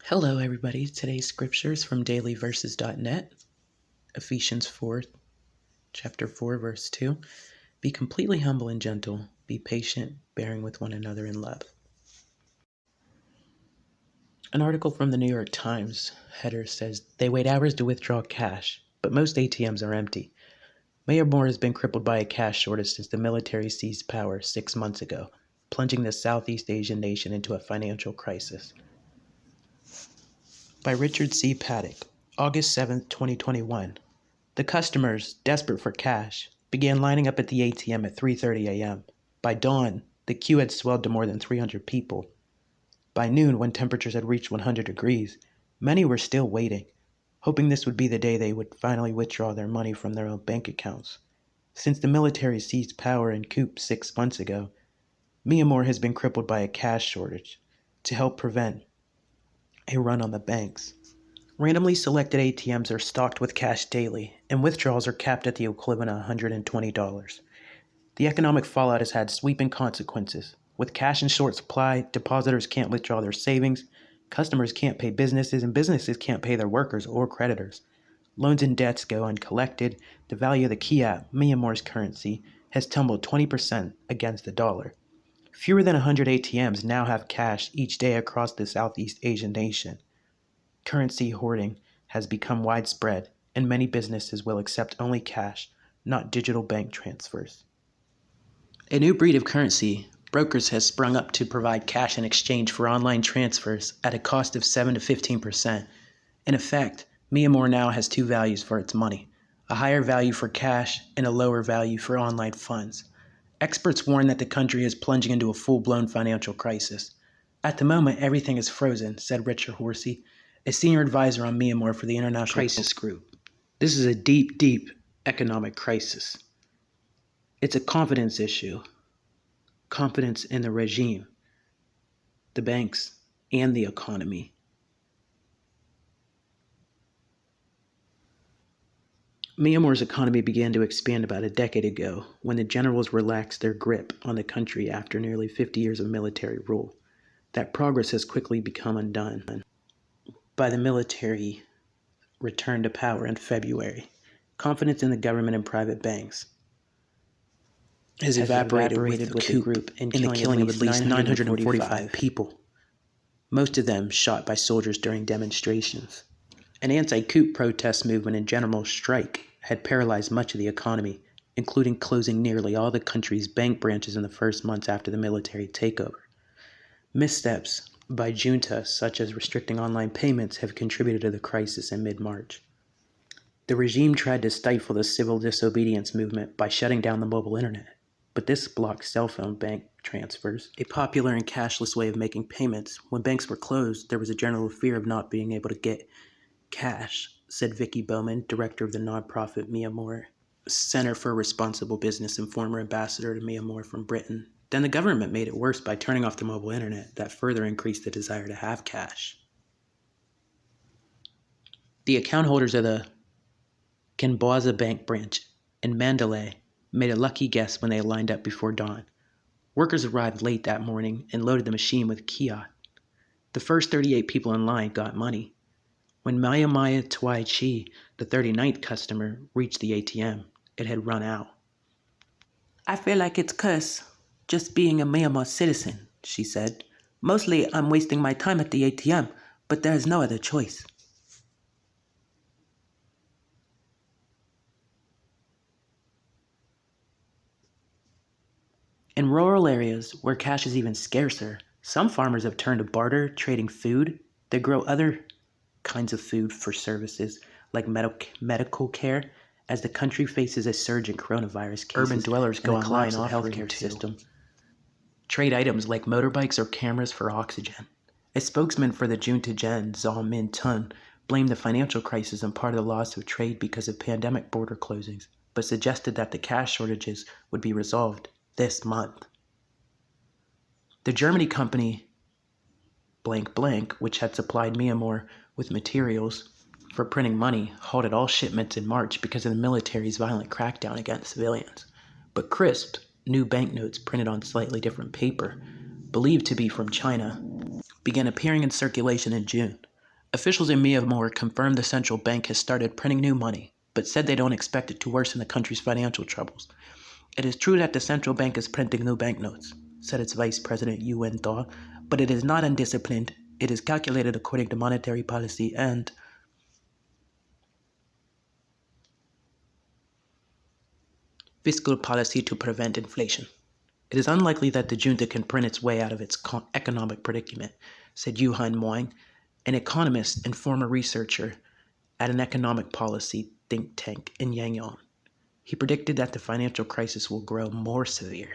Hello, everybody. Today's scripture is from dailyverses.net, Ephesians 4, chapter 4, verse 2. Be completely humble and gentle. Be patient, bearing with one another in love. An article from the New York Times header says, they wait hours to withdraw cash, but most ATMs are empty. Mayor Moore has been crippled by a cash shortage since the military seized power 6 months ago, plunging the Southeast Asian nation into a financial crisis. By Richard C. Paddock, August 7, 2021. The customers, desperate for cash, began lining up at the ATM at 3:30 a.m. By dawn, the queue had swelled to more than 300 people. By noon, when temperatures had reached 100 degrees, many were still waiting, hoping this would be the day they would finally withdraw their money from their own bank accounts. Since the military seized power in coup 6 months ago, Myanmar has been crippled by a cash shortage to help prevent a run on the banks. Randomly selected ATMs are stocked with cash daily, and withdrawals are capped at the equivalent of $120. The economic fallout has had sweeping consequences. With cash in short supply, depositors can't withdraw their savings, customers can't pay businesses, and businesses can't pay their workers or creditors. Loans and debts go uncollected. The value of the kyat, Myanmar's currency, has tumbled 20% against the dollar. Fewer than 100 ATMs now have cash each day across the Southeast Asian nation. Currency hoarding has become widespread, and many businesses will accept only cash, not digital bank transfers. A new breed of currency, brokers, has sprung up to provide cash in exchange for online transfers at a cost of 7 to 15%. In effect, Myanmar now has two values for its money, a higher value for cash and a lower value for online funds. Experts warn that the country is plunging into a full-blown financial crisis. At the moment, everything is frozen, said Richard Horsey, a senior advisor on Myanmar for the International Crisis Group. This is a deep, deep economic crisis. It's a confidence issue. Confidence in the regime, the banks, and the economy. Myanmar's economy began to expand about a decade ago when the generals relaxed their grip on the country after nearly 50 years of military rule. That progress has quickly become undone by the military return to power in February. Confidence in the government and private banks has evaporated with the group in the killing of at least 945 people, most of them shot by soldiers during demonstrations. An anti-coup protest movement and general strike had paralyzed much of the economy, including closing nearly all the country's bank branches in the first months after the military takeover. Missteps by junta, such as restricting online payments, have contributed to the crisis in mid-March. The regime tried to stifle the civil disobedience movement by shutting down the mobile internet, but this blocked cell phone bank transfers, a popular and cashless way of making payments. When banks were closed, there was a general fear of not being able to get cash, said Vicky Bowman, director of the nonprofit Myanmar Center for Responsible Business and former ambassador to Myanmar from Britain. Then the government made it worse by turning off the mobile internet. That further increased the desire to have cash. The account holders of the Kanbaza Bank branch in Mandalay made a lucky guess when they lined up before dawn. Workers arrived late that morning and loaded the machine with kyat. The first 38 people in line got money. When Maya Twai Chi, the 39th customer, reached the ATM, it had run out. I feel like it's cursed, just being a Myanmar citizen, she said. Mostly I'm wasting my time at the ATM, but there is no other choice. In rural areas where cash is even scarcer, some farmers have turned to barter, trading food. They grow other kinds of food for services like medical care as the country faces a surge in coronavirus cases. Urban dwellers go online off the healthcare system. Trade items like motorbikes or cameras for oxygen. A spokesman for the junta Gen, Zaw Min Tun, blamed the financial crisis and part of the loss of trade because of pandemic border closings, but suggested that the cash shortages would be resolved this month. The Germany company which had supplied Myanmar with materials for printing money, halted all shipments in March because of the military's violent crackdown against civilians. But crisp, new banknotes printed on slightly different paper, believed to be from China, began appearing in circulation in June. Officials in Myanmar confirmed the central bank has started printing new money, but said they don't expect it to worsen the country's financial troubles. It is true that the central bank is printing new banknotes, said its vice president UN Thaw, but it is not undisciplined. It is calculated according to monetary policy and fiscal policy to prevent inflation. It is unlikely that the junta can print its way out of its economic predicament, said Yuhan Moing, an economist and former researcher at an economic policy think tank in Yangon. He predicted that the financial crisis will grow more severe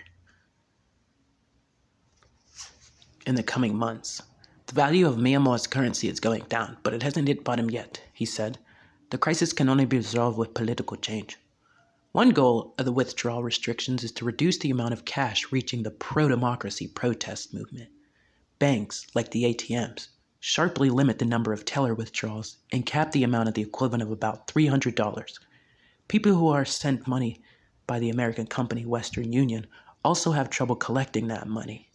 in the coming months. The value of Myanmar's currency is going down, but it hasn't hit bottom yet, he said. The crisis can only be resolved with political change. One goal of the withdrawal restrictions is to reduce the amount of cash reaching the pro-democracy protest movement. Banks, like the ATMs, sharply limit the number of teller withdrawals and cap the amount at the equivalent of about $300. People who are sent money by the American company Western Union also have trouble collecting that money.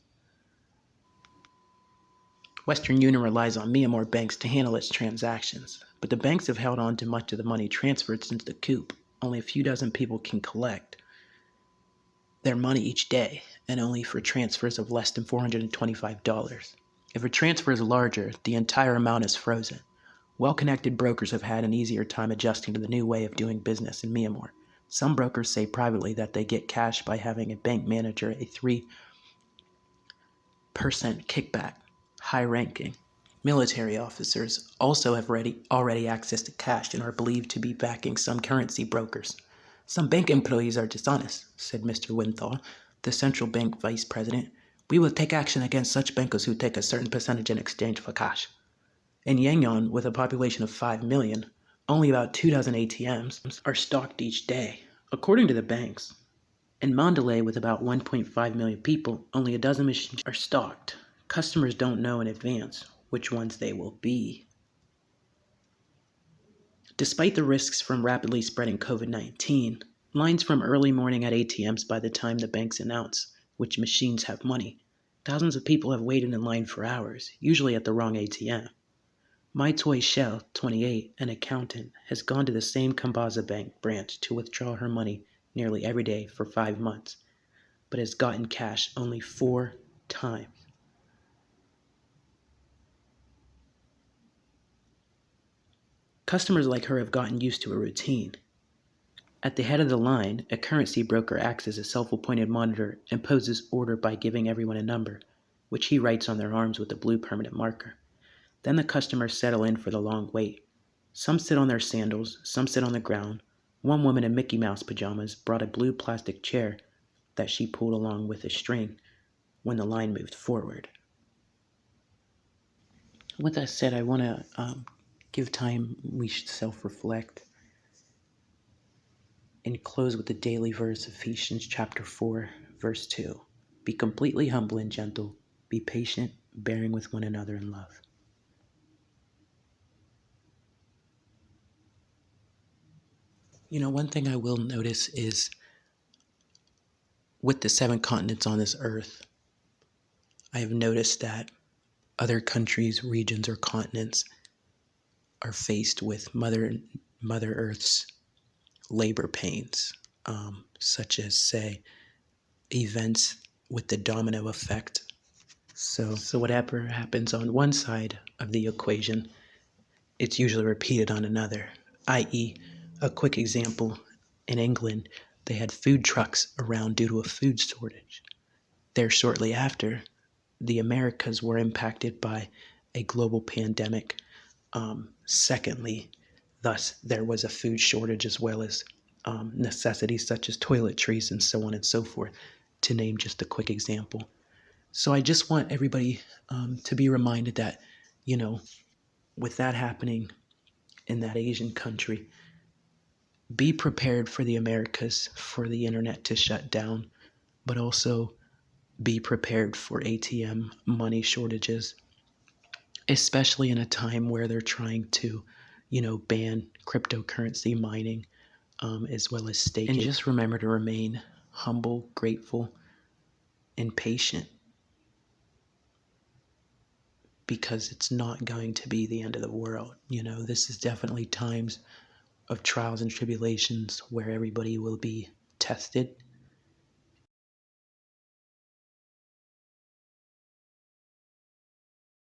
Western Union relies on Myanmar banks to handle its transactions, but the banks have held on to much of the money transferred since the coup. Only a few dozen people can collect their money each day, and only for transfers of less than $425. If a transfer is larger, the entire amount is frozen. Well-connected brokers have had an easier time adjusting to the new way of doing business in Myanmar. Some brokers say privately that they get cash by having a bank manager a 3% kickback, high-ranking. Military officers also have already access to cash and are believed to be backing some currency brokers. Some bank employees are dishonest, said Mr. Winthaw, the central bank vice president. We will take action against such bankers who take a certain percentage in exchange for cash. In Yangon, with a population of 5 million, only about 2 dozen ATMs are stocked each day, according to the banks. In Mandalay, with about 1.5 million people, only a dozen machines are stocked. Customers don't know in advance which ones they will be. Despite the risks from rapidly spreading COVID-19, lines from early morning at ATMs by the time the banks announce which machines have money. Thousands of people have waited in line for hours, usually at the wrong ATM. My Toy Shell, 28, an accountant, has gone to the same Kambaza Bank branch to withdraw her money nearly every day for 5 months, but has gotten cash only 4 times. Customers like her have gotten used to a routine. At the head of the line, a currency broker acts as a self-appointed monitor and poses order by giving everyone a number, which he writes on their arms with a blue permanent marker. Then the customers settle in for the long wait. Some sit on their sandals, some sit on the ground. One woman in Mickey Mouse pajamas brought a blue plastic chair that she pulled along with a string when the line moved forward. With that said, I want to give time we should self-reflect and close with the daily verse, Ephesians chapter 4, verse 2. Be completely humble and gentle. Be patient, bearing with one another in love. One thing I will notice is with the 7 continents on this earth, I have noticed that other countries, regions, or continents are faced with Mother Earth's labor pains, such as, say, events with the domino effect. So whatever happens on one side of the equation, it's usually repeated on another, i.e., a quick example, in England, they had food trucks around due to a food shortage. There shortly after, the Americas were impacted by a global pandemic. Secondly, thus, there was a food shortage as well as necessities such as toiletries and so on and so forth, to name just a quick example. So I just want everybody to be reminded that, with that happening in that Asian country, be prepared for the Americas, for the internet to shut down, but also be prepared for ATM money shortages, especially in a time where they're trying to, ban cryptocurrency mining, as well as staking. And just remember to remain humble, grateful, and patient. because it's not going to be the end of the world. This is definitely times of trials and tribulations where everybody will be tested